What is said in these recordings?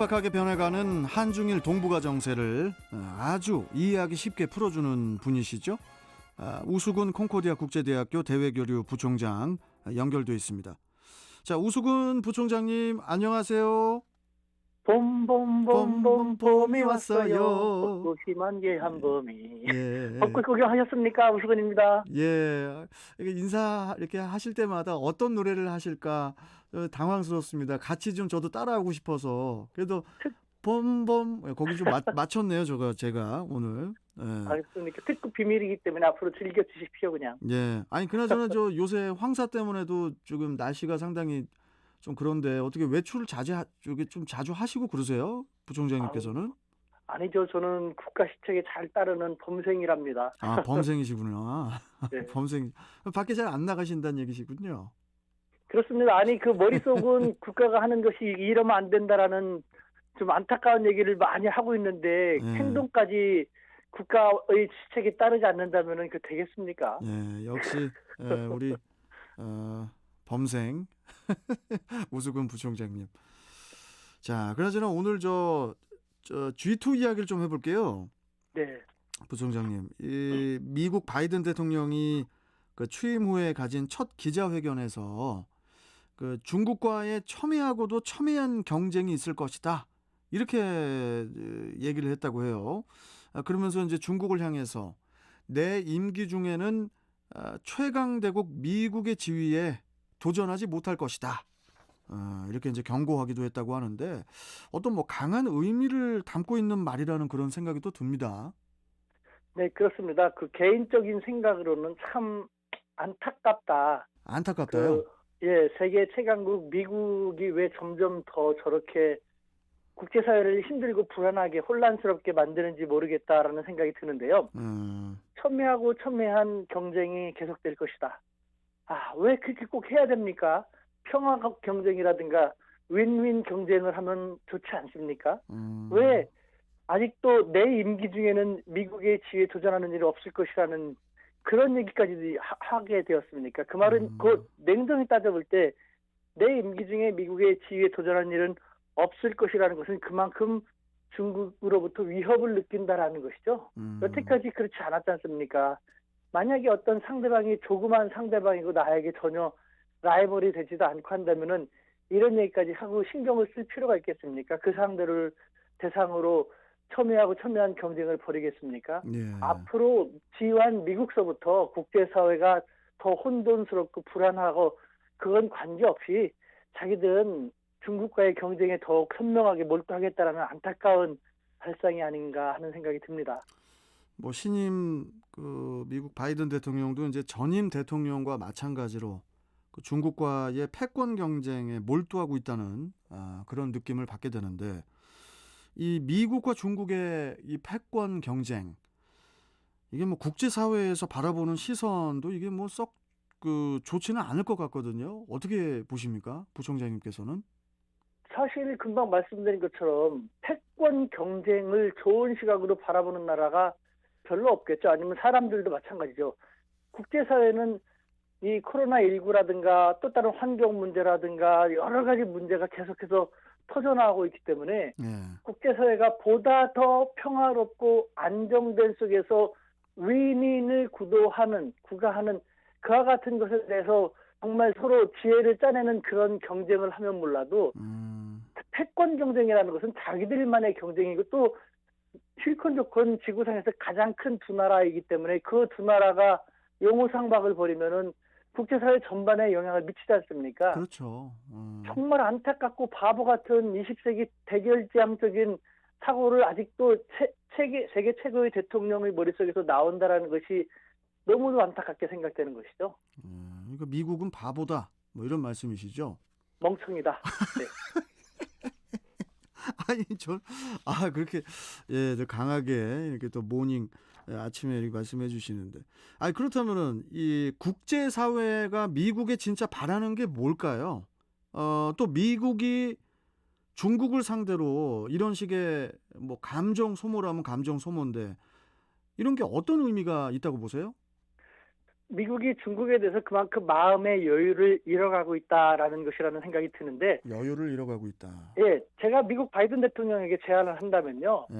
급박하게 변해가는 한중일 동북아 정세를 아주 이해하기 쉽게 풀어주는 분이시죠. 우수근 콩코디아 국제대학교 대외교류 부총장 연결돼 있습니다. 자, 우수근 부총장님 안녕하세요. 봄봄봄봄 봄이 왔어요. 왔어요. 소심한 게 한 봄이. 예, 벚꽃 구경하셨습니까? 우수근입니다. 예. 이게 인사 이렇게 하실 때마다 어떤 노래를 하실까 당황스럽습니다. 같이 좀 저도 따라하고 싶어서. 그래도 봄봄 거기 좀 맞췄네요. 제가 오늘. 예. 알겠습니까? 특급 비밀이기 때문에 앞으로 즐겨주십시오, 그냥. 예. 아니 그나저나 저 요새 황사 때문에도 지금 날씨가 상당히 좀 그런데 어떻게 외출을 저기 좀 자주 하시고 그러세요? 아우, 부총장님께서는? 아니죠. 저는 국가 시책에 잘 따르는 범생이랍니다. 아, 범생이시구나. 네. 범생. 밖에 잘 안 나가신다는 얘기시군요. 그렇습니다. 아니, 그 머릿속은 국가가 하는 것이 이러면 안 된다라는 좀 안타까운 얘기를 많이 하고 있는데 예. 행동까지 국가의 시책에 따르지 않는다면 그 되겠습니까? 예. 역시 우리 범생 우수근 부총장님. 자, 그나저나 오늘 저 G2 이야기를 좀 해볼게요. 네. 부총장님, 이 미국 바이든 대통령이 그 취임 후에 가진 첫 기자회견에서 그 중국과의 첨예하고도 첨예한 경쟁이 있을 것이다. 이렇게 얘기를 했다고 해요. 그러면서 이제 중국을 향해서 내 임기 중에는 최강대국 미국의 지위에 도전하지 못할 것이다. 이렇게 이제 경고하기도 했다고 하는데 어떤 뭐 강한 의미를 담고 있는 말이라는 그런 생각이 또 듭니다. 네, 그렇습니다. 그 개인적인 생각으로는 참 안타깝다. 안타깝다요. 세계 최강국 미국이 왜 점점 더 저렇게 국제사회를 힘들고 불안하게 혼란스럽게 만드는지 모르겠다라는 생각이 드는데요. 첨예하고 첨예한 경쟁이 계속될 것이다. 왜 그렇게 꼭 해야 됩니까? 평화 경쟁이라든가 윈윈 경쟁을 하면 좋지 않습니까? 왜 아직도 내 임기 중에는 미국의 지위에 도전하는 일이 없을 것이라는 그런 얘기까지 하게 되었습니까? 그 말은 그 냉정히 따져볼 때 내 임기 중에 미국의 지위에 도전하는 일은 없을 것이라는 것은 그만큼 중국으로부터 위협을 느낀다라는 것이죠. 여태까지 그렇지 않았지 않습니까? 만약에 어떤 상대방이 조그만 상대방이고 나에게 전혀 라이벌이 되지도 않고 한다면은 이런 얘기까지 하고 신경을 쓸 필요가 있겠습니까? 그 상대를 대상으로 첨예하고 첨예한 경쟁을 벌이겠습니까? 예. 앞으로 지휘한 미국서부터 국제사회가 더 혼돈스럽고 불안하고 그건 관계없이 자기들은 중국과의 경쟁에 더욱 선명하게 몰두하겠다라는 안타까운 발상이 아닌가 하는 생각이 듭니다. 뭐 신임 그 미국 바이든 대통령도 이제 전임 대통령과 마찬가지로 그 중국과의 패권 경쟁에 몰두하고 있다는 그런 느낌을 받게 되는데 이 미국과 중국의 이 패권 경쟁 이게 뭐 국제사회에서 바라보는 시선도 이게 뭐 썩 그 좋지는 않을 것 같거든요. 어떻게 보십니까? 부총장님께서는? 사실 금방 말씀드린 것처럼 패권 경쟁을 좋은 시각으로 바라보는 나라가 별로 없겠죠. 아니면 사람들도 마찬가지죠. 국제사회는 이 코로나19라든가 또 다른 환경 문제라든가 여러 가지 문제가 계속해서 터져나오고 있기 때문에 예. 국제사회가 보다 더 평화롭고 안정된 속에서 윈윈을 구가하는 그와 같은 것에 대해서 정말 서로 지혜를 짜내는 그런 경쟁을 하면 몰라도 패권 경쟁이라는 것은 자기들만의 경쟁이고 또 실컷 좋건 지구상에서 가장 큰 두 나라이기 때문에 그 두 나라가 용호상박을 벌이면은 국제사회 전반에 영향을 미치지 않습니까? 그렇죠. 정말 안타깝고 바보 같은 20세기 대결지향적인 사고를 아직도 세계 최고의 대통령의 머릿속에서 나온다라는 것이 너무도 안타깝게 생각되는 것이죠. 그러니까 미국은 바보다. 뭐 이런 말씀이시죠? 멍청이다. 네. 아니 그렇게 강하게 이렇게 또 모닝 아침에 이렇게 말씀해 주시는데 아니 그렇다면은 이 국제 사회가 미국에 진짜 바라는 게 뭘까요? 또 미국이 중국을 상대로 이런 식의 뭐 감정 소모라면 감정 소모인데 이런 게 어떤 의미가 있다고 보세요? 미국이 중국에 대해서 그만큼 마음의 여유를 잃어가고 있다라는 것이라는 생각이 드는데, 여유를 잃어가고 있다. 예, 제가 미국 바이든 대통령에게 제안을 한다면요. 예.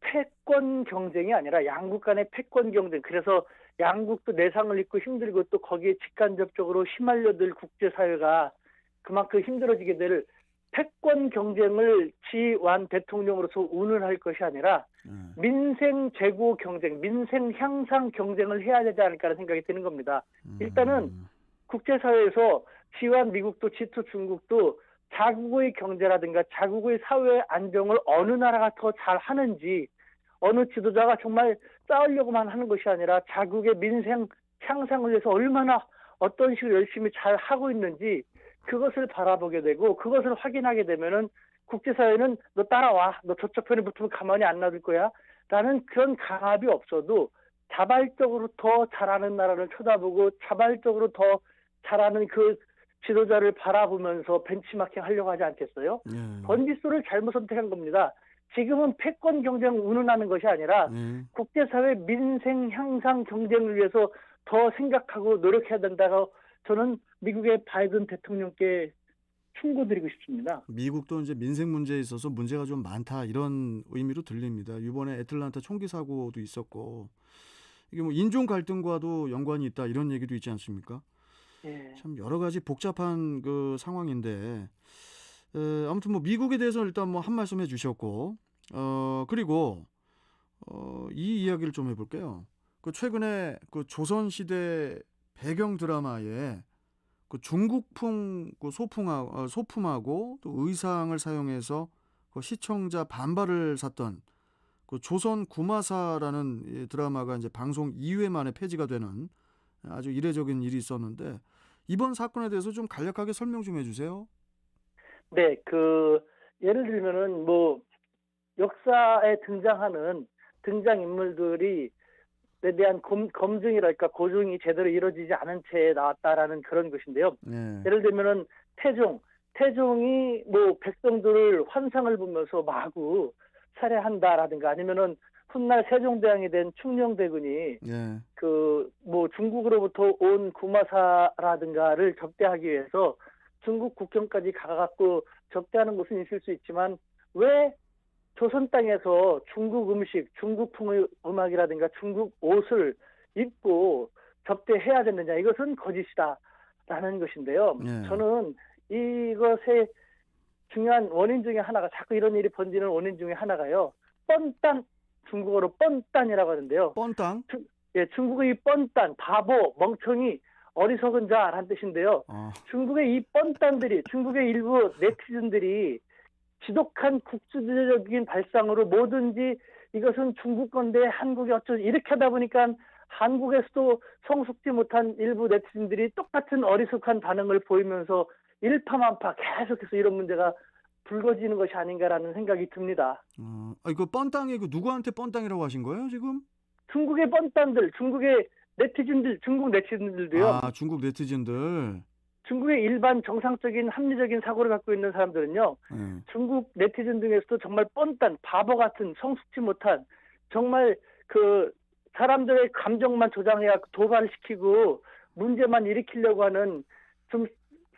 패권 경쟁이 아니라 양국 간의 패권 경쟁. 그래서 양국도 내상을 입고 힘들고 또 거기에 직간접적으로 휘말려들 국제사회가 그만큼 힘들어지게 될 패권 경쟁을 지완 대통령으로서 운운할 것이 아니라 민생 재고 경쟁, 민생 향상 경쟁을 해야 되지 않을까라는 생각이 드는 겁니다. 일단은 국제사회에서 지완 미국도 G2 중국도 자국의 경제라든가 자국의 사회 안정을 어느 나라가 더 잘하는지, 어느 지도자가 정말 싸우려고만 하는 것이 아니라 자국의 민생 향상을 위해서 얼마나 어떤 식으로 열심히 잘 하고 있는지 그것을 바라보게 되고, 그것을 확인하게 되면은 국제사회는 너 따라와, 너 저쪽 편에 붙으면 가만히 안 놔둘 거야 라는 그런 강압이 없어도 자발적으로 더 잘하는 나라를 쳐다보고 자발적으로 더 잘하는 그 지도자를 바라보면서 벤치마킹 하려고 하지 않겠어요? 번지수를 잘못 선택한 겁니다. 지금은 패권 경쟁 운운하는 것이 아니라 국제사회 민생 향상 경쟁을 위해서 더 생각하고 노력해야 된다고 저는 미국의 바이든 대통령께 충고드리고 싶습니다. 미국도 이제 민생 문제에 있어서 문제가 좀 많다 이런 의미로 들립니다. 이번에 애틀란타 총기 사고도 있었고 이게 뭐 인종 갈등과도 연관이 있다 이런 얘기도 있지 않습니까? 예. 참 여러 가지 복잡한 그 상황인데 아무튼 뭐 미국에 대해서 일단 뭐 한 말씀 해주셨고 그리고 이 이야기를 좀 해볼게요. 그 최근에 그 조선시대 배경 드라마에 그 중국풍 그 소품하고 또 의상을 사용해서 그 시청자 반발을 샀던 그 조선 구마사라는 이 드라마가 이제 방송 2회 만에 폐지가 되는 아주 이례적인 일이 있었는데 이번 사건에 대해서 좀 간략하게 설명 좀 해주세요. 네, 예를 들면은 뭐 역사에 등장하는 등장인물들이 에 대한 검증이랄까 고증이 제대로 이루어지지 않은 채 나왔다라는 그런 것인데요. 예를 들면은 태종이 뭐 백성들을 환상을 보면서 마구 살해한다라든가, 아니면은 훗날 세종대왕이 된 충녕대군이 그 뭐 중국으로부터 온 구마사라든가를 접대하기 위해서 중국 국경까지 가갖고 접대하는 곳은 있을 수 있지만 왜 조선 땅에서 중국 음식, 중국풍의 음악이라든가 중국 옷을 입고 접대해야 되느냐, 이것은 거짓이다라는 것인데요. 저는 이것의 중요한 원인 중에 하나가, 자꾸 이런 일이 번지는 원인 중에 하나가요, 뻔딴, 중국어로 뻔딴이라고 하는데요. 뻔땅? 예, 중국의 이 뻔딴, 바보, 멍청이, 어리석은 자라는 뜻인데요. 중국의 이 뻔딴들이, 중국의 일부 네티즌들이 지독한 국주적인 발상으로 뭐든지 이것은 중국 건데 한국이 어쩌지 이렇게 하다 보니까 한국에서도 성숙지 못한 일부 네티즌들이 똑같은 어리숙한 반응을 보이면서 일파만파 계속해서 이런 문제가 불거지는 것이 아닌가라는 생각이 듭니다. 이거 뻔땅이 그 누구한테 뻔땅이라고 하신 거예요 지금? 중국의 뻔딴들, 중국의 네티즌들, 중국 네티즌들도요. 중국 네티즌들. 중국의 일반 정상적인 합리적인 사고를 갖고 있는 사람들은요. 중국 네티즌 중에서도 정말 뻔딴, 바보 같은, 성숙지 못한, 정말 그 사람들의 감정만 조장해 도발을 시키고 문제만 일으키려고 하는 좀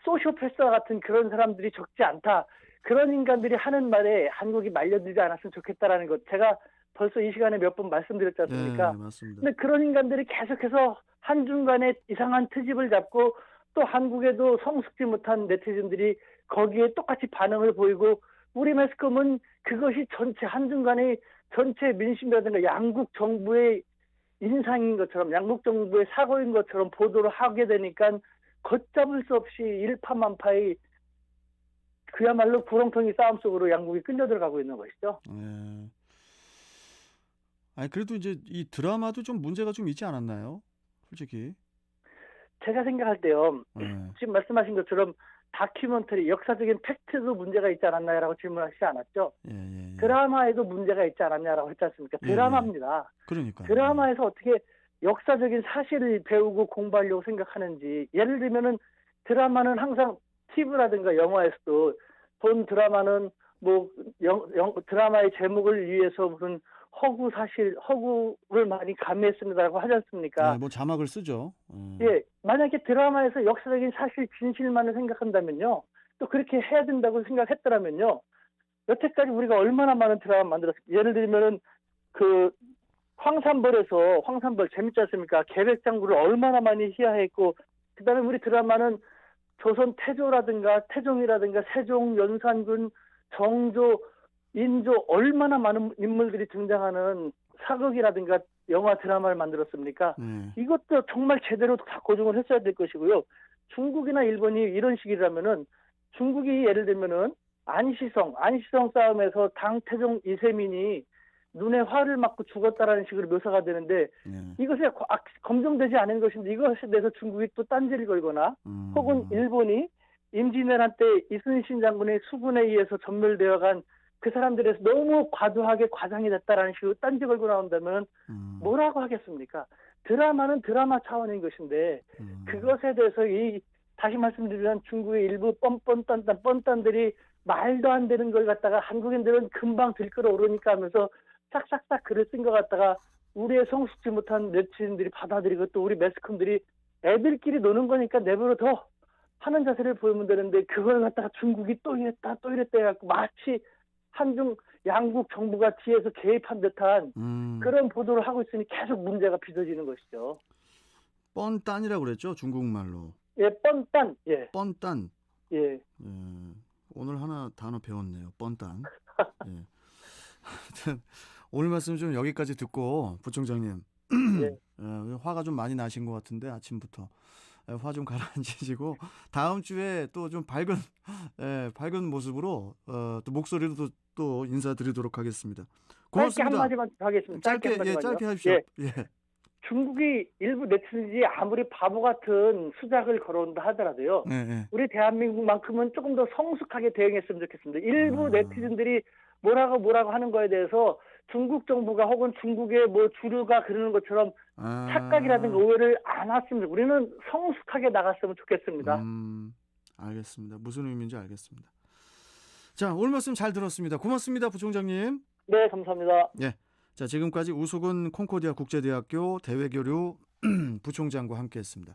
소시오패스와 같은 그런 사람들이 적지 않다. 그런 인간들이 하는 말에 한국이 말려들지 않았으면 좋겠다라는 것, 제가 벌써 이 시간에 몇 번 말씀드렸지 않습니까? 네, 맞습니다. 근데 그런 인간들이 계속해서 한중간에 이상한 트집을 잡고 또 한국에도 성숙지 못한 네티즌들이 거기에 똑같이 반응을 보이고, 우리 매스컴은 그것이 전체 한중간의 전체 민심이라든가 양국 정부의 인상인 것처럼, 양국 정부의 사고인 것처럼 보도를 하게 되니까 걷잡을 수 없이 일파만파의 그야말로 구렁텅이 싸움 속으로 양국이 끌려들어가고 있는 것이죠. 아니 그래도 이제 이 드라마도 좀 문제가 좀 있지 않았나요? 솔직히. 제가 생각할 때요. 지금 말씀하신 것처럼 다큐멘터리, 역사적인 팩트도 문제가 있지 않았나요라고 질문하시지 않았죠? 드라마에도 문제가 있지 않았냐라고 했지 않습니까? 드라마입니다. 그러니까. 드라마에서 어떻게 역사적인 사실을 배우고 공부하려고 생각하는지. 예를 들면은 드라마는 항상 TV라든가 영화에서도 본 드라마는 뭐 드라마의 제목을 위해서 무슨 허구를 많이 감내했습니다라고 하지 않습니까? 네, 뭐 자막을 쓰죠. 예, 만약에 드라마에서 역사적인 사실 진실만을 생각한다면요, 또 그렇게 해야 된다고 생각했더라면요, 여태까지 우리가 얼마나 많은 드라마 만들었습니까? 예를 들면은 그 황산벌 재밌지 않습니까? 계백장구를 얼마나 많이 희화했고, 그다음에 우리 드라마는 조선 태종이라든가 세종, 연산군, 정조, 인조 얼마나 많은 인물들이 등장하는 사극이라든가 영화 드라마를 만들었습니까? 네. 이것도 정말 제대로 다 고증을 했어야 될 것이고요. 중국이나 일본이 이런 식이라면은 중국이 예를 들면은 안시성 싸움에서 당태종 이세민이 눈에 화를 맞고 죽었다라는 식으로 묘사가 되는데 네. 이것이 검증되지 않은 것인데 이것에 대해서 중국이 또 딴지를 걸거나 혹은 일본이 임진왜란 때 이순신 장군의 수군에 의해서 전멸되어간 그 사람들에서 너무 과도하게 과장이 됐다라는 식으로 딴지 걸고 나온다면 뭐라고 하겠습니까? 드라마는 드라마 차원인 것인데 그것에 대해서 다시 말씀드리면 중국의 일부 뻔뻔단들이 말도 안 되는 걸 갖다가 한국인들은 금방 들끓어 오르니까 하면서 싹싹싹 글을 쓴 것 같다가 우리의 성숙지 못한 네티즌들이 받아들이고 또 우리 매스컴들이 애들끼리 노는 거니까 내버려 둬 하는 자세를 보이면 되는데 그걸 갖다가 중국이 또 이랬다 해갖고 마치 한중 양국 정부가 뒤에서 개입한 듯한 그런 보도를 하고 있으니 계속 문제가 빚어지는 것이죠. 뻔딴이라고 그랬죠, 중국말로. 예, 뻔딴. 예. 뻔딴. 예. 오늘 하나 단어 배웠네요. 뻔딴. 예. 하여튼 오늘 말씀 좀 여기까지 듣고 부총장님 예. 화가 좀 많이 나신 것 같은데 아침부터 화 좀 가라앉히시고 다음 주에 또 좀 밝은 모습으로 또 목소리로 또 인사드리도록 하겠습니다. 고맙습니다. 짧게 한마디만 하겠습니다. 짧게 하십시오. 예. 예. 중국이 일부 네티즌이 아무리 바보 같은 수작을 걸어온다 하더라도요. 네. 우리 대한민국만큼은 조금 더 성숙하게 대응했으면 좋겠습니다. 일부 네티즌들이 뭐라고 하는 거에 대해서 중국 정부가 혹은 중국의 뭐 주류가 그러는 것처럼 착각이라든가 오해를 안 왔으면 우리는 성숙하게 나갔으면 좋겠습니다. 알겠습니다. 무슨 의미인지 알겠습니다. 자, 오늘 말씀 잘 들었습니다. 고맙습니다, 부총장님. 네, 감사합니다. 예. 자, 지금까지 우수근 콩코디아 국제대학교 대외교류 부총장과 함께했습니다.